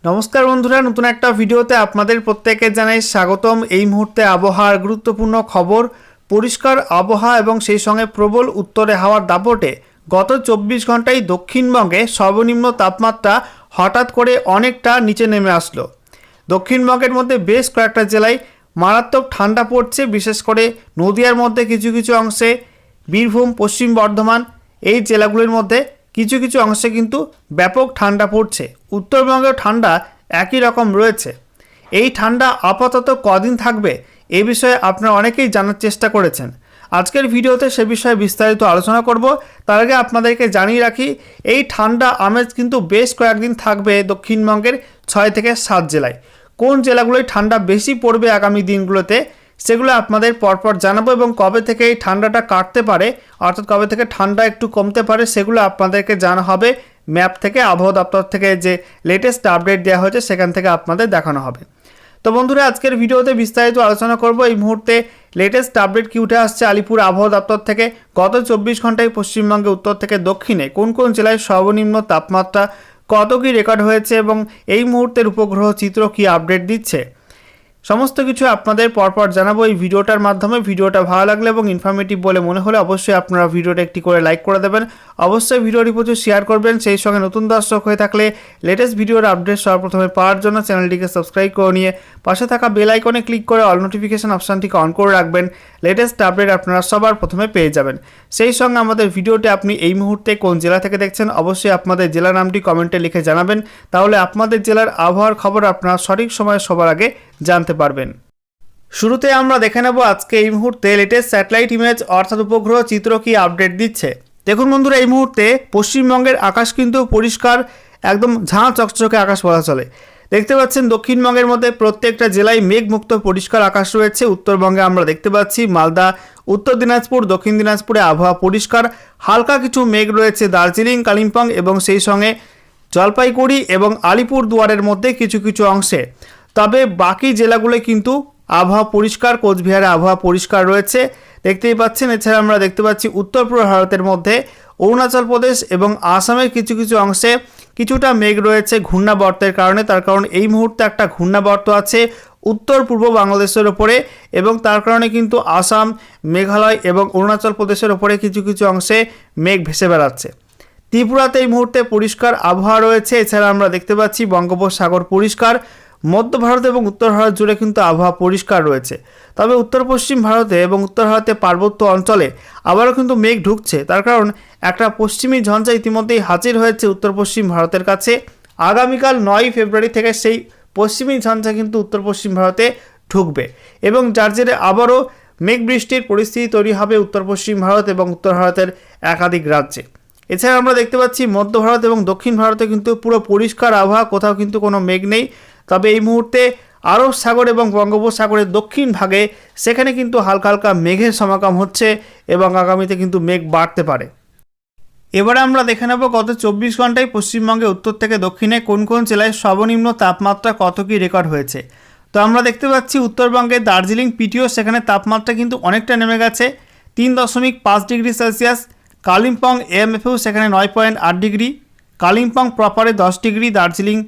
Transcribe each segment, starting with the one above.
नमस्कार बंधुरा नतून एक भिडियोते आपनादेर प्रत्येके जानाई स्वागतम। এই মুহূর্তে আবহাওয়ার গুরুত্বপূর্ণ খবর। পরিষ্কার আবহাওয়া এবং সেই সঙ্গে প্রবল উত্তরে হাওয়ার দাপটে গত 24 ঘন্টায় দক্ষিণবঙ্গে সর্বনিম্ন তাপমাত্রা হঠাৎ করে অনেকটা নিচে নেমে আসলো। দক্ষিণবঙ্গের মধ্যে বেশ কয়েকটা জেলায় মারাত্মক ঠান্ডা পড়ছে, বিশেষ করে নদিয়ার মধ্যে কিছু কিছু অংশে, বীরভূম, পশ্চিম বর্ধমান এই জেলাগুলির মধ্যে কিছু কিছু অংশে কিন্তু ব্যাপক ঠান্ডা পড়ছে। উত্তরবঙ্গেও ঠান্ডা একই রকম রয়েছে। এই ঠান্ডা আপাতত কদিন থাকবে এই বিষয়ে আপনারা অনেকেই জানার চেষ্টা করেছেন। আজকের ভিডিওতে সে বিষয়ে বিস্তারিত আলোচনা করব। তার আগে আপনাদেরকে জানিয়ে রাখি, এই ঠান্ডা আমেজ কিন্তু বেশ কয়েকদিন থাকবে দক্ষিণবঙ্গের 6 থেকে 7 জেলায়। কোন জেলাগুলোয় ঠান্ডা বেশি পড়বে আগামী দিনগুলোতে সেগুলো আপনাদের পরপর জানাবো, এবং কবে থেকে এই ঠান্ডাটা কাটতে পারে অর্থাৎ কবে থেকে ঠান্ডা একটু কমতে পারে সেগুলো আপনাদেরকে জানা হবে। ম্যাপ থেকে, আবহাওয়া দপ্তর থেকে যে লেটেস্ট আপডেট দেওয়া হয়েছে সেখান থেকে আপনাদের দেখানো হবে। তো বন্ধুরা, আজকের ভিডিওতে বিস্তারিত আলোচনা করব এই মুহূর্তে লেটেস্ট আপডেট কি উঠে আসছে আলিপুর আবহাওয়া দপ্তর থেকে। গত 24 ঘন্টায় পশ্চিমবঙ্গে উত্তর থেকে দক্ষিণে কোন কোন জেলায় সর্বনিম্ন তাপমাত্রা কত কি রেকর্ড হয়েছে এবং এই মুহূর্তের উপগ্রহ চিত্র কি আপডেট দিচ্ছে, সমস্ত কিছু আপনাদের পরপর জানাবো এই ভিডিওটার মাধ্যমে। ভিডিওটা ভালো লাগলে এবং ইনফরমেটিভ বলে মনে হলে অবশ্যই আপনারা ভিডিওটা একটি করে লাইক করে দেবেন। অবশ্যই ভিডিওটি প্রচুর শেয়ার করবেন। সেই সঙ্গে নতুন দর্শক হয়ে থাকলে লেটেস্ট ভিডিওর আপডেট সর্বপ্রথমে পাওয়ার জন্য চ্যানেলটিকে সাবস্ক্রাইব করে নিয়ে পাশে থাকা বেল আইকনে ক্লিক করে অল নোটিফিকেশন অপশানটিকে অন করে রাখবেন। লেটেস্ট আপডেট আপনারা সবার প্রথমে পেয়ে যাবেন। সেই সঙ্গে আমাদের ভিডিওটি আপনি এই মুহূর্তে কোন জেলা থেকে দেখছেন অবশ্যই আপনাদের জেলার নামটি কমেন্টে লিখে জানাবেন, তাহলে আপনাদের জেলার আবহাওয়ার খবর আপনারা সঠিক সময়ে সবার আগে জানতে পারবেন। শুরুতে আমরা দেখে নেব আজকে এই মুহূর্তে লেটেস্ট স্যাটেলাইট ইমেজ অর্থাৎ উপগ্রহ চিত্র কি আপডেট দিচ্ছে। দেখুন বন্ধুরা, এই মুহূর্তে পশ্চিমবঙ্গের আকাশ কিন্তু পরিষ্কার, একদম ঝাঁ চকচকে আকাশ বলা চলে। দেখতে পাচ্ছেন দক্ষিণবঙ্গের মধ্যে প্রত্যেকটা জেলায় মেঘমুক্ত পরিষ্কার আকাশ রয়েছে। উত্তরবঙ্গে আমরা দেখতে পাচ্ছি মালদা, উত্তর দিনাজপুর, দক্ষিণ দিনাজপুরে আবহাওয়া পরিষ্কার, হালকা কিছু মেঘ রয়েছে দার্জিলিং, কালিম্পং এবং সেই সঙ্গে জলপাইগুড়ি এবং আলিপুর দুয়ারের মধ্যে কিছু কিছু অংশে। তবে বাকি জেলাগুলো কিন্তু আবহাওয়া পরিষ্কার, কোচবিহারে আবহাওয়া পরিষ্কার রয়েছে দেখতেই পাচ্ছেন। এছাড়া আমরা দেখতে পাচ্ছি উত্তর পূর্ব ভারতের মধ্যে অরুণাচল প্রদেশ এবং আসামের কিছু কিছু অংশে কিছুটা মেঘ রয়েছে ঘূর্ণাবর্তের কারণে। তার কারণ এই মুহূর্তে একটা ঘূর্ণাবর্ত আছে উত্তর পূর্ব বাংলাদেশের ওপরে, এবং তার কারণে কিন্তু আসাম, মেঘালয় এবং অরুণাচল প্রদেশের ওপরে কিছু কিছু অংশে মেঘ ভেসে বেড়াচ্ছে। ত্রিপুরাতে এই মুহূর্তে পরিষ্কার আবহাওয়া রয়েছে। এছাড়া আমরা দেখতে পাচ্ছি বঙ্গোপসাগর পরিষ্কার, মধ্য ভারত এবং উত্তর ভারত জুড়ে কিন্তু আবহাওয়া পরিষ্কার রয়েছে। তবে উত্তর পশ্চিম ভারতে এবং উত্তর ভারতে পার্বত্য অঞ্চলে আবারও কিন্তু মেঘ ঢুকছে। তার কারণ একটা পশ্চিমী ঝঞ্ঝা ইতিমধ্যেই হাজির হয়েছে উত্তর পশ্চিম ভারতের কাছে। আগামীকাল 9 ফেব্রুয়ারি থেকে সেই পশ্চিমী ঝঞ্ঝা কিন্তু উত্তর পশ্চিম ভারতে ঢুকবে, এবং যার জেরে আবারও মেঘ বৃষ্টির পরিস্থিতি তৈরি হবে উত্তর পশ্চিম ভারত এবং উত্তর ভারতের একাধিক রাজ্যে। এছাড়া আমরা দেখতে পাচ্ছি মধ্য ভারত এবং দক্ষিণ ভারতে কিন্তু পুরো পরিষ্কার আবহাওয়া, কোথাও কিন্তু কোনো মেঘ নেই। তবে এই মুহূর্তে আরব সাগর এবং বঙ্গোপসাগরের দক্ষিণ ভাগে সেখানে কিন্তু হালকা হালকা মেঘের সমাগম হচ্ছে এবং আগামীতে কিন্তু মেঘ বাড়তে পারে। এবারে আমরা দেখে নেব গত 24 ঘন্টায় পশ্চিমবঙ্গে উত্তর থেকে দক্ষিণে কোন কোন জেলায় সর্বনিম্ন তাপমাত্রা কত কী রেকর্ড হয়েছে। তো আমরা দেখতে পাচ্ছি উত্তরবঙ্গে দার্জিলিং পিটিও, সেখানে তাপমাত্রা কিন্তু অনেকটা নেমে গেছে 3.5 ডিগ্রি সেলসিয়াস। কালিম্পং এএমএফেও সেখানে 9.8 ডিগ্রি, কালিম্পং প্রপারে 10 ডিগ্রি, দার্জিলিং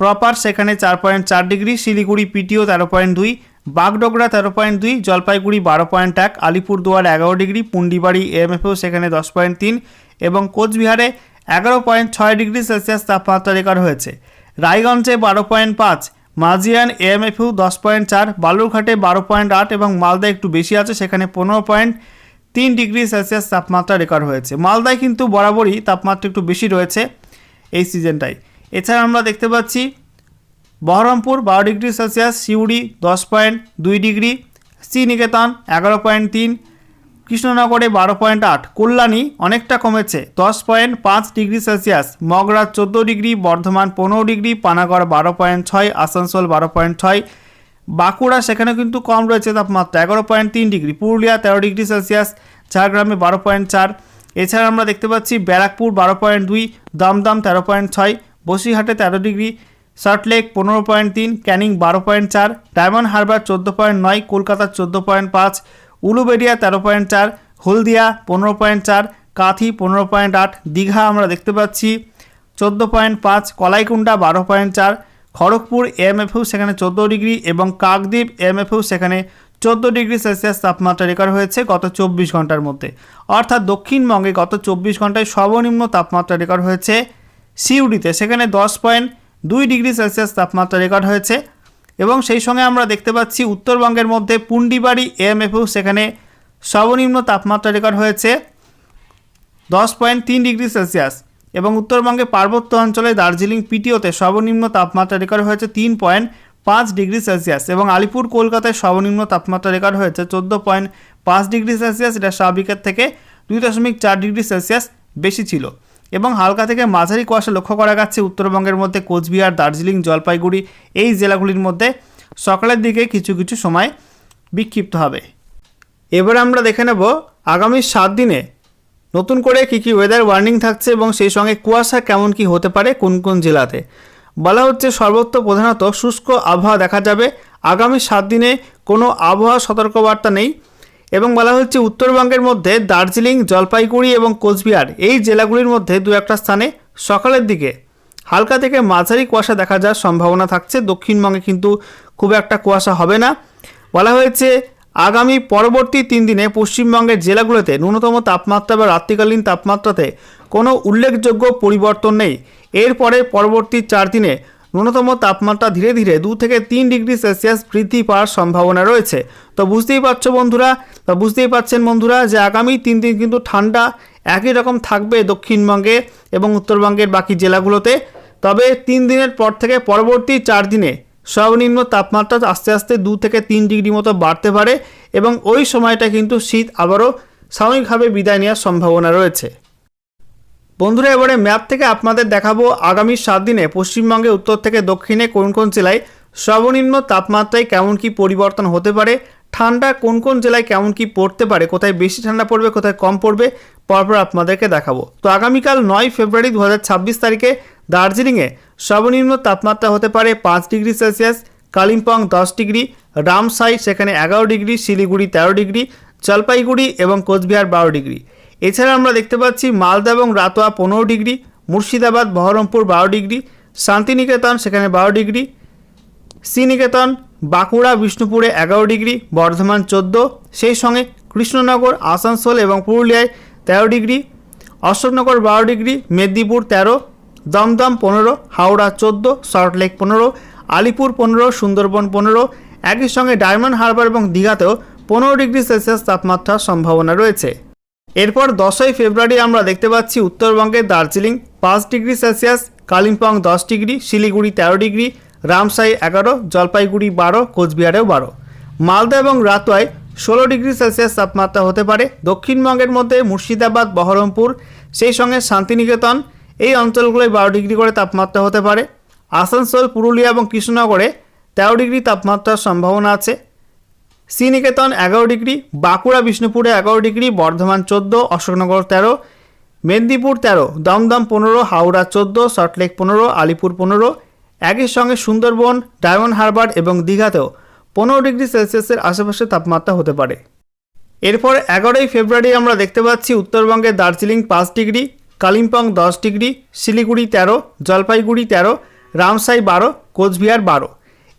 প্রপার সেখানে 4.4 ডিগ্রি, শিলিগুড়ি পিটিও 13.2, বাগডোগরা 13.2, জলপাইগুড়ি 12.1, আলিপুরদুয়ার 11 ডিগ্রি, পুন্ডিবাড়ি এএমএফেও সেখানে 10.3 এবং কোচবিহারে 11.6 ডিগ্রি সেলসিয়াস তাপমাত্রা রেকর্ড হয়েছে। রায়গঞ্জে 12.5, মাজিয়ান এএমএফেও 10.4, বালুরঘাটে 12.8 এবং মালদা একটু বেশি আছে, সেখানে 15.3 ডিগ্রি সেলসিয়াস তাপমাত্রা রেকর্ড হয়েছে। মালদায় কিন্তু বরাবরই তাপমাত্রা একটু বেশি রয়েছে এই সিজনটাই। এছাড়া আমরা দেখতে পাচ্ছি Baharampur 12 degree Celsius, Suri 10.2 degree, Sriniketan 11.3, কৃষ্ণনগরে 12.8, কল্যাণী অনেকটা কমেছে 10.5 degree Celsius, Magra 14 degree, Bardhaman 15 degree, Panagarh 12.6, Asansol 12.6, Bankura সেখানে কিন্তু কম রয়েছে তাপমাত্রা 11.3 ডিগ্রি, পুরুলিয়া 13 ডিগ্রি সেলসিয়াস, ঝাড়গ্রামে 12.4। এছাড়া আমরা দেখতে পাচ্ছি ব্যারাকপুর 12.2, দমদম 13.6, বসিরহাটে 13 ডিগ্রি, সল্টলেক 15.3, ক্যানিং 12.4, ডায়মন্ড হারবার 14.9, কলকাতা 14.5, উলুবেড়িয়া 13.4, হলদিয়া 15.4, কাঁথি 15.8, দীঘা আমরা দেখতে পাচ্ছি 14.5, কলাইকুণ্ডা 12.4, খড়গপুর এএমএফেও সেখানে 14 ডিগ্রি এবং কাকদ্বীপ এএমএফেও সেখানে 14 ডিগ্রি সেলসিয়াস তাপমাত্রা রেকর্ড হয়েছে গত 24 ঘন্টার মধ্যে। অর্থাৎ দক্ষিণবঙ্গে গত 24 ঘন্টায় সর্বনিম্ন তাপমাত্রা রেকর্ড হয়েছে সিউড়িতে, সেখানে 10.2 ডিগ্রি সেলসিয়াস তাপমাত্রা রেকর্ড হয়েছে। এবং সেই সঙ্গে আমরা দেখতে পাচ্ছি উত্তরবঙ্গের মধ্যে পুন্ডিবাড়ি এএমএফেও সেখানে সর্বনিম্ন তাপমাত্রা রেকর্ড হয়েছে 10.3 ডিগ্রি সেলসিয়াস এবং উত্তরবঙ্গে পার্বত্য অঞ্চলে দার্জিলিং পিটিওতে সর্বনিম্ন তাপমাত্রা রেকর্ড হয়েছে 3.5 ডিগ্রি সেলসিয়াস এবং আলিপুর কলকাতায় সর্বনিম্ন তাপমাত্রা রেকর্ড হয়েছে 14.5 ডিগ্রি সেলসিয়াস। এটা স্বাভাবিকের থেকে 2.4 ডিগ্রি সেলসিয়াস বেশি ছিল এবং হালকা থেকে মাঝারি কুয়াশা লক্ষ্য করা যাচ্ছে উত্তরবঙ্গের মধ্যে কোচবিহার, দার্জিলিং, জলপাইগুড়ি এই জেলাগুলির মধ্যে সকালের দিকে কিছু কিছু সময় বিক্ষিপ্ত হবে। এবার আমরা দেখে নেব আগামী 7 দিনে নতুন করে কী কী ওয়েদার ওয়ার্নিং থাকছে এবং সেই সঙ্গে কুয়াশা কেমন কি হতে পারে কোন কোন জেলাতে। বলা হচ্ছে সর্বত্র প্রধানত শুষ্ক আবহাওয়া দেখা যাবে। আগামী 7 দিনে কোনো আবহাওয়া সতর্কবার্তা নেই এবং বলা হচ্ছে উত্তরবঙ্গের মধ্যে দার্জিলিং, জলপাইগুড়ি এবং কোচবিহার এই জেলাগুলির মধ্যে দু একটা স্থানে সকালের দিকে হালকা থেকে মাঝারি কুয়াশা দেখা যাওয়ার সম্ভাবনা থাকছে। দক্ষিণবঙ্গে কিন্তু খুব একটা কুয়াশা হবে না। বলা হয়েছে আগামী পরবর্তী 3 দিনে পশ্চিমবঙ্গের জেলাগুলোতে ন্যূনতম তাপমাত্রা বা রাত্রিকালীন তাপমাত্রাতে কোনো উল্লেখযোগ্য পরিবর্তন নেই। এরপরে পরবর্তী 4 দিনে ন্যূনতম তাপমাত্রা ধীরে ধীরে 2 থেকে 3 ডিগ্রি সেলসিয়াস বৃদ্ধি পাওয়ার সম্ভাবনা রয়েছে। তো বুঝতেই পারছেন বন্ধুরা যে আগামী 3 দিন কিন্তু ঠান্ডা একই রকম থাকবে দক্ষিণবঙ্গে এবং উত্তরবঙ্গের বাকি জেলাগুলোতে। তবে 3 দিনের পর থেকে পরবর্তী 4 দিনে সর্বনিম্ন তাপমাত্রা আস্তে আস্তে 2 থেকে 3 ডিগ্রি মতো বাড়তে পারে এবং ওই সময়টা কিন্তু শীত আবারও সাময়িকভাবে বিদায় নেওয়ার সম্ভাবনা রয়েছে। বন্ধুরা এবারে ম্যাপ থেকে আপনাদের দেখাবো আগামী 7 দিনে পশ্চিমবঙ্গে উত্তর থেকে দক্ষিণে কোন কোন জেলায় সর্বনিম্ন তাপমাত্রায় কেমন কি পরিবর্তন হতে পারে, ঠান্ডা কোন কোন জেলায় কেমন কি পড়তে পারে, কোথায় বেশি ঠান্ডা পড়বে কোথায় কম পড়বে, পরপর আপনাদেরকে দেখাবো। তো আগামীকাল 9 ফেব্রুয়ারি 2026 তারিখে দার্জিলিংয়ে সর্বনিম্ন তাপমাত্রা হতে পারে 5 degree Celsius, Kalimpong 10 degree, Ramsai সেখানে 11 ডিগ্রি, শিলিগুড়ি 13 ডিগ্রি, জলপাইগুড়ি এবং কোচবিহার 12 ডিগ্রি। এছাড়া আমরা দেখতে পাচ্ছি মালদা এবং রাতোয়া 15 ডিগ্রি, মুর্শিদাবাদ, বহরমপুর 12 ডিগ্রি, শান্তিনিকেতন সেখানে 12 ডিগ্রি, শ্রীনিকেতন, বাঁকুড়া, বিষ্ণুপুরে 11 ডিগ্রি, বর্ধমান 14, সেই সঙ্গে কৃষ্ণনগর, আসানসোল এবং পুরুলিয়ায় 13 ডিগ্রি, অশোকনগর 12 ডিগ্রি, মেদিনীপুর 13, দমদম 15, হাওড়া 14, সল্টলেক 15, আলিপুর 15, সুন্দরবন 15, একই সঙ্গে ডায়মন্ড হারবার এবং দীঘাতেও 15 ডিগ্রি সেলসিয়াস তাপমাত্রার সম্ভাবনা রয়েছে। এরপর 10ই ফেব্রুয়ারি আমরা দেখতে পাচ্ছি উত্তরবঙ্গে Darjeeling 5 degree Celsius, Kalimpong 10 degree, Siliguri 13 degree, Ramsai 11, Jalpaiguri 12, কোচবিহারেও 12, Malda এবং রাতোয়ায় 16 ডিগ্রি সেলসিয়াস তাপমাত্রা হতে পারে। দক্ষিণবঙ্গের মধ্যে মুর্শিদাবাদ, বহরমপুর সেই সঙ্গে শান্তিনিকেতন এই অঞ্চলগুলোয় 12 ডিগ্রি করে তাপমাত্রা হতে পারে। আসানসোল, পুরুলিয়া এবং কৃষ্ণনগরে 13 ডিগ্রি তাপমাত্রার সম্ভাবনা আছে। শ্রীনিকেতন 11 ডিগ্রি, বাঁকুড়া, বিষ্ণুপুরে 11 ডিগ্রি, বর্ধমান 14, অশোকনগর 13, মেদিনীপুর 13, দমদম 15, হাওড়া 14, সল্টলেক 15, আলিপুর 15, একই সঙ্গে সুন্দরবন, ডায়মন্ড হারবার এবং দীঘাতেও 15 ডিগ্রি সেলসিয়াসের আশেপাশে তাপমাত্রা হতে পারে। এরপর 11ই ফেব্রুয়ারি আমরা দেখতে পাচ্ছি উত্তরবঙ্গে দার্জিলিং 5 ডিগ্রি, কালিম্পং 10 ডিগ্রি, শিলিগুড়ি 13, জলপাইগুড়ি 13, রামসাই 12, কোচবিহার 12।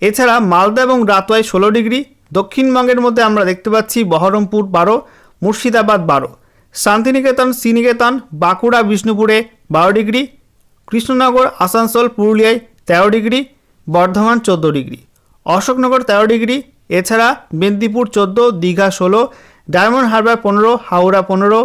এছাড়া মালদা এবং রাতোয়ায় 16 ডিগ্রি। দক্ষিণবঙ্গের মধ্যে আমরা দেখতে পাচ্ছি বহরমপুর 12, মুর্শিদাবাদ 12, শান্তিনিকেতন, শ্রীনিকেতন, বাঁকুড়া, বিষ্ণুপুরে 12 ডিগ্রি, কৃষ্ণনগর, আসানসোল, পুরুলিয়ায় 13 degree, Bardhaman 14 degree, Ashoknagar 13 degree. এছাড়া মেদিনীপুর 14, দীঘা 16, ডায়মন্ড হারবার 15, হাওড়া 15,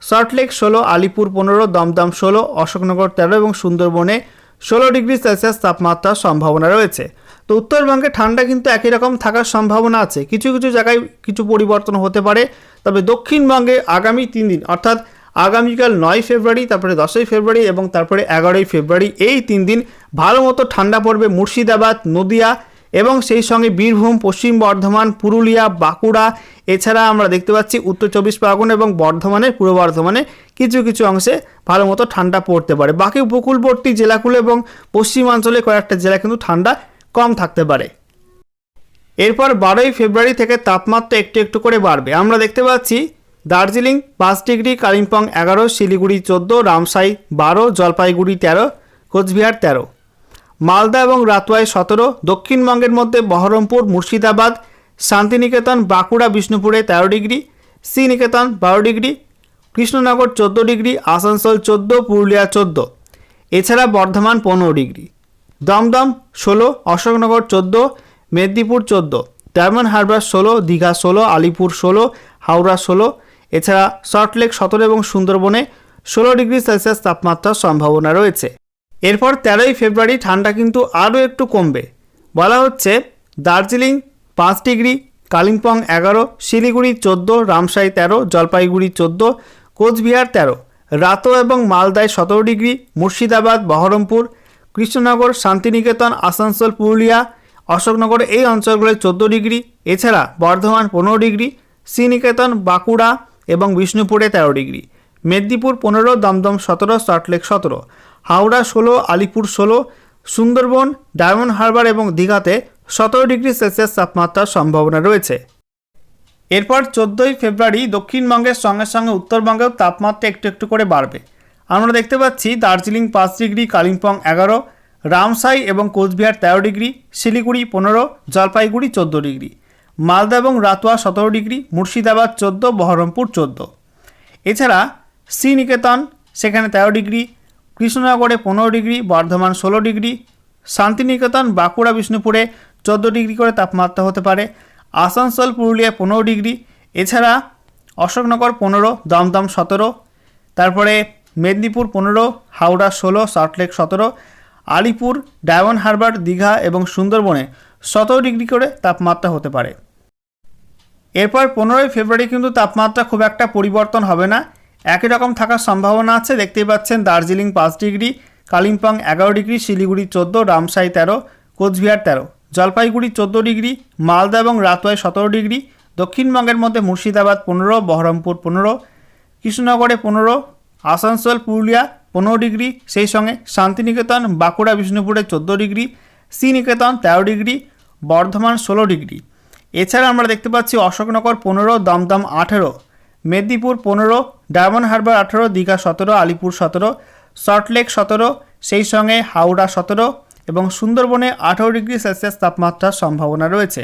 সল্টলেক 16, আলিপুর 15, দমদম 16, অশোকনগর 13 এবং সুন্দরবনে 16 ডিগ্রি সেলসিয়াস তাপমাত্রার সম্ভাবনা রয়েছে। তো উত্তরবঙ্গে ঠান্ডা কিন্তু একই রকম থাকার সম্ভাবনা আছে, কিছু কিছু জায়গায় কিছু পরিবর্তন হতে পারে। তবে দক্ষিণবঙ্গে আগামী 3 দিন অর্থাৎ আগামীকাল 9 ফেব্রুয়ারি, তারপরে 10ই ফেব্রুয়ারি এবং তারপরে 11ই ফেব্রুয়ারি এই 3 দিন ভালো মতো ঠান্ডা পড়বে মুর্শিদাবাদ, নদিয়া এবং সেই সঙ্গে বীরভূম, পশ্চিম বর্ধমান, পুরুলিয়া, বাঁকুড়া। এছাড়া আমরা দেখতে পাচ্ছি উত্তর 24 পরগনা এবং বর্ধমানের পূর্ব বর্ধমানে কিছু কিছু অংশে ভালো মতো ঠান্ডা পড়তে পারে। বাকি উপকূলবর্তী জেলাগুলো এবং পশ্চিমাঞ্চলে কয়েকটা জেলা কিন্তু ঠান্ডা কম থাকতে পারে। এরপর 12ই ফেব্রুয়ারি থেকে তাপমাত্রা একটু একটু করে বাড়বে। আমরা দেখতে পাচ্ছি দার্জিলিং 5 ডিগ্রি, কালিম্পং 11, শিলিগুড়ি 14, রামসাই 12, জলপাইগুড়ি 13, কোচবিহার 13, মালদা এবং রাতুয়ায় 17, দক্ষিণবঙ্গের মধ্যে বহরমপুর, মুর্শিদাবাদ, শান্তিনিকেতন, বাঁকুড়া, বিষ্ণুপুরে 13 degree, Sriniketan 12 degree, Krishnanagar 14 degree, Asansol 14, Purulia 14, এছাড়া বর্ধমান 15 ডিগ্রি, দমদম 16, অশোকনগর 14, মেদিনীপুর 14, ডায়মন্ড হারবার 16, দীঘা 16, আলিপুর 16, হাওড়া 16, এছাড়া সল্টলেক 17 এবং সুন্দরবনে 16 ডিগ্রি সেলসিয়াস তাপমাত্রার সম্ভাবনা রয়েছে। এরপর 13ই ফেব্রুয়ারি ঠান্ডা কিন্তু আরও একটু কমবে। বলা হচ্ছে দার্জিলিং 5 ডিগ্রি, কালিম্পং 11, শিলিগুড়ি 14, রামসাই 13, জলপাইগুড়ি 14, কোচবিহার 13, রাতো এবং মালদায় 17 ডিগ্রি, মুর্শিদাবাদ, বহরমপুর, কৃষ্ণনগর, শান্তিনিকেতন, আসানসোল, পুরুলিয়া, অশোকনগর এই অঞ্চলগুলোয় 14 ডিগ্রি, এছাড়া বর্ধমান 15 ডিগ্রি, শ্রীনিকেতন, বাঁকুড়া এবং বিষ্ণুপুরে 13 ডিগ্রি, মেদিনীপুর 15, দমদম 17, সল্টলেক 17, হাওড়া 16, আলিপুর 16, সুন্দরবন, ডায়মন্ড হারবার এবং দীঘাতে 17 ডিগ্রি সেলসিয়াস তাপমাত্রার সম্ভাবনা রয়েছে। এরপর 14ই ফেব্রুয়ারি দক্ষিণবঙ্গের সঙ্গে সঙ্গে উত্তরবঙ্গেও তাপমাত্রা একটু একটু করে বাড়বে। আমরা দেখতে পাচ্ছি দার্জিলিং 5 ডিগ্রি, কালিম্পং 11, রামসাই এবং কোচবিহার 13 ডিগ্রি, শিলিগুড়ি 15, জলপাইগুড়ি 14 ডিগ্রি, মালদা এবং রাতুয়া 17 ডিগ্রি, মুর্শিদাবাদ 14, বহরমপুর 14, এছাড়া শ্রীনিকেতন সেখানে 13 ডিগ্রি, কৃষ্ণনগরে 15 ডিগ্রি, বর্ধমান 16 ডিগ্রি, শান্তিনিকেতন, বাঁকুড়া, বিষ্ণুপুরে 14 ডিগ্রি করে তাপমাত্রা হতে পারে, আসানসোল, পুরুলিয়া 15 ডিগ্রি, এছাড়া অশোকনগর 15, দমদম 17, তারপরে মেদিনীপুর 15, হাওড়া 16, সল্টলেক 17, আলিপুর, ডায়মন্ড হারবার, দীঘা এবং সুন্দরবনে 17 ডিগ্রি করে তাপমাত্রা হতে পারে। এরপর 15ই ফেব্রুয়ারি কিন্তু তাপমাত্রা খুব একটা পরিবর্তন হবে না, একই রকম থাকার সম্ভাবনা আছে। দেখতেই পাচ্ছেন Darjeeling 5 degree, Kalimpong 11 degree, Siliguri 14, Ramsai 13, Cooch Behar 13, Jalpaiguri 14 degree, Malda এবং রাতুয়ায় 17 ডিগ্রি, দক্ষিণবঙ্গের মধ্যে মুর্শিদাবাদ 15, বহরমপুর 15, কৃষ্ণনগরে 15, আসানসোল, পুরুলিয়া 15 ডিগ্রি, সেই সঙ্গে শান্তিনিকেতন, বাঁকুড়া, বিষ্ণুপুরে 14 degree, Sriniketan 13 degree, Bardhaman 16 degree, এছাড়া আমরা দেখতে পাচ্ছি অশোকনগর 15, দমদম 18, মেদিনীপুর 15, ডায়মন্ড হারবার 18, দীঘা 17, আলিপুর 17, সল্টলেক 17, সেই সঙ্গে হাওড়া 17 এবং সুন্দরবনে 18 ডিগ্রি সেলসিয়াস তাপমাত্রার সম্ভাবনা রয়েছে।